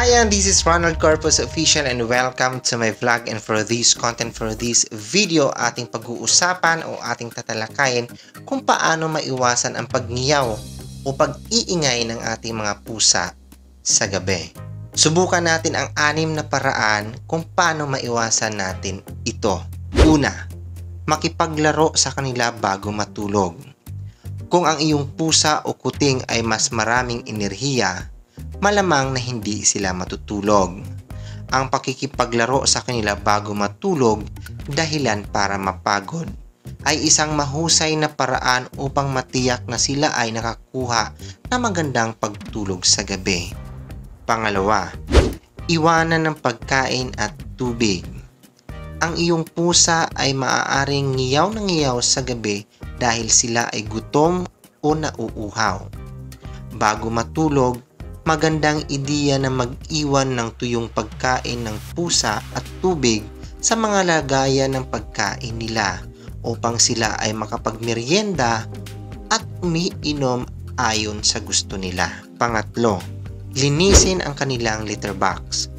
Hi, and this is Ronald Corpus Official and welcome to my vlog. And for this content, for this video, ating pag-uusapan o ating tatalakayin kung paano maiwasan ang pagngiyaw o pag-iingay ng ating mga pusa sa gabi. Subukan natin ang 6 na paraan kung paano maiwasan natin ito. Una, makipaglaro sa kanila bago matulog. Kung ang iyong pusa o kuting ay mas maraming enerhiya, malamang na hindi sila matutulog. Ang pakikipaglaro sa kanila bago matulog dahilan para mapagod ay isang mahusay na paraan upang matiyak na sila ay nakakuha ng magandang pagtulog sa gabi. Pangalawa, iwanan ng pagkain at tubig. Ang iyong pusa ay maaaring ngiyaw ng ngiyaw sa gabi dahil sila ay gutom o nauuhaw. Bago matulog, magandang ideya na mag-iwan ng tuyong pagkain ng pusa at tubig sa mga lagayan ng pagkain nila upang sila ay makapagmeryenda at umiinom ayon sa gusto nila. Pangatlo, linisin ang kanilang litter box.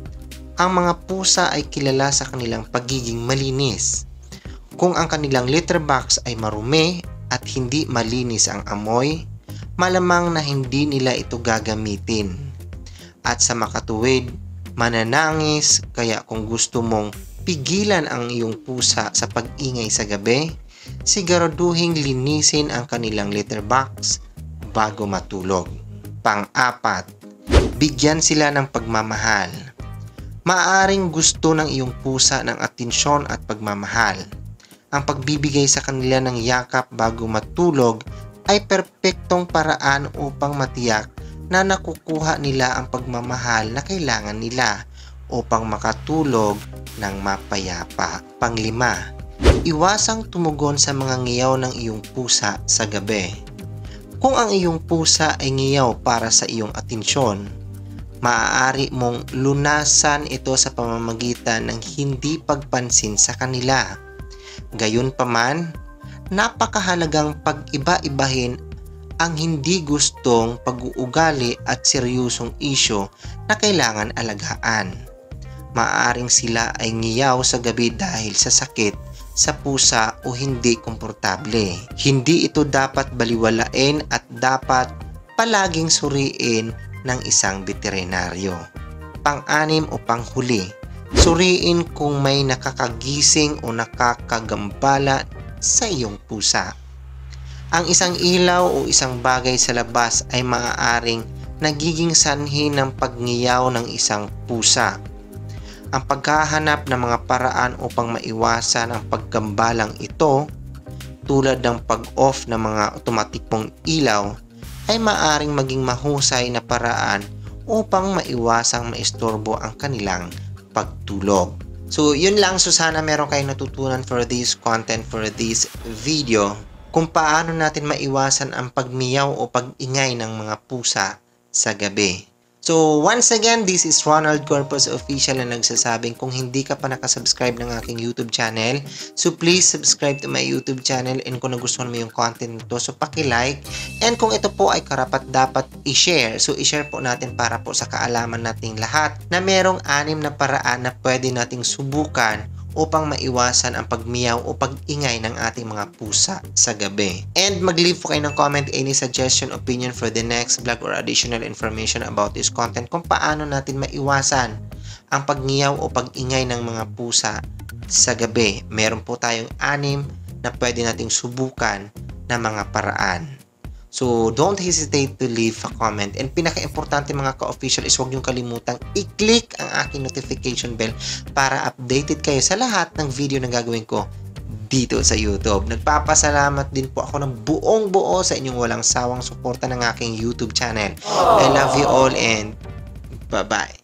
Ang mga pusa ay kilala sa kanilang pagiging malinis. Kung ang kanilang litter box ay marumi at hindi malinis ang amoy, malamang na hindi nila ito gagamitin. At sa makatuwid, mananangis, kaya kung gusto mong pigilan ang iyong pusa sa pag-ingay sa gabi, siguraduhing linisin ang kanilang litter box bago matulog. Pang-apat, bigyan sila ng pagmamahal. Maaaring gusto ng iyong pusa ng atensyon at pagmamahal. Ang pagbibigay sa kanila ng yakap bago matulog ay perpektong paraan upang matiyak na nakukuha nila ang pagmamahal na kailangan nila upang makatulog ng mapayapa. Panglima, iwasang tumugon sa mga ngiyaw ng iyong pusa sa gabi. Kung ang iyong pusa ay ngiyaw para sa iyong atensyon, maaari mong lunasan ito sa pamamagitan ng hindi pagpansin sa kanila. Gayunpaman, napakahalagang pag-iba-ibahin ang hindi gustong pag-uugali at seryosong isyo na kailangan alagaan. Maaring sila ay ngiyaw sa gabi dahil sa sakit sa pusa o hindi komportable. Hindi ito dapat baliwalain at dapat palaging suriin ng isang veterinaryo. Pang-anim o panghuli, suriin kung may nakakagising o nakakagambala sa iyong pusa. Ang isang ilaw o isang bagay sa labas ay maaaring nagiging sanhi ng pagngiyaw ng isang pusa. Ang paghahanap ng mga paraan upang maiwasan ang paggambalang ito, tulad ng pag-off ng mga otomatikong ilaw, ay maaaring maging mahusay na paraan upang maiwasang maistorbo ang kanilang pagtulog. So, yun lang. So, sana meron kayong natutunan for this content, for this video, kung paano natin maiwasan ang pagmiyaw o pag-ingay ng mga pusa sa gabi. So, once again, this is Ronald Corpus Official na nagsasabing kung hindi ka pa nakasubscribe ng aking YouTube channel, so please subscribe to my YouTube channel, and kung nagustuhan mo yung content nito, so paki-like, and kung ito po ay karapat dapat i-share, so i-share po natin para po sa kaalaman nating lahat na merong 6 na paraan na pwede nating subukan upang maiwasan ang pagmiyaw o pag-ingay ng ating mga pusa sa gabi. And mag-leave po kayo ng comment, any suggestion, opinion for the next vlog or additional information about this content kung paano natin maiwasan ang pagngiyaw o pag-ingay ng mga pusa sa gabi. Meron po tayong 6 na pwede nating subukan na mga paraan. So, don't hesitate to leave a comment. And pinaka-importante mga ka-official is huwag niyong kalimutang i-click ang aking notification bell para updated kayo sa lahat ng video na gagawin ko dito sa YouTube. Nagpapasalamat din po ako ng buong-buo sa inyong walang sawang suporta ng aking YouTube channel. I love you all and bye-bye.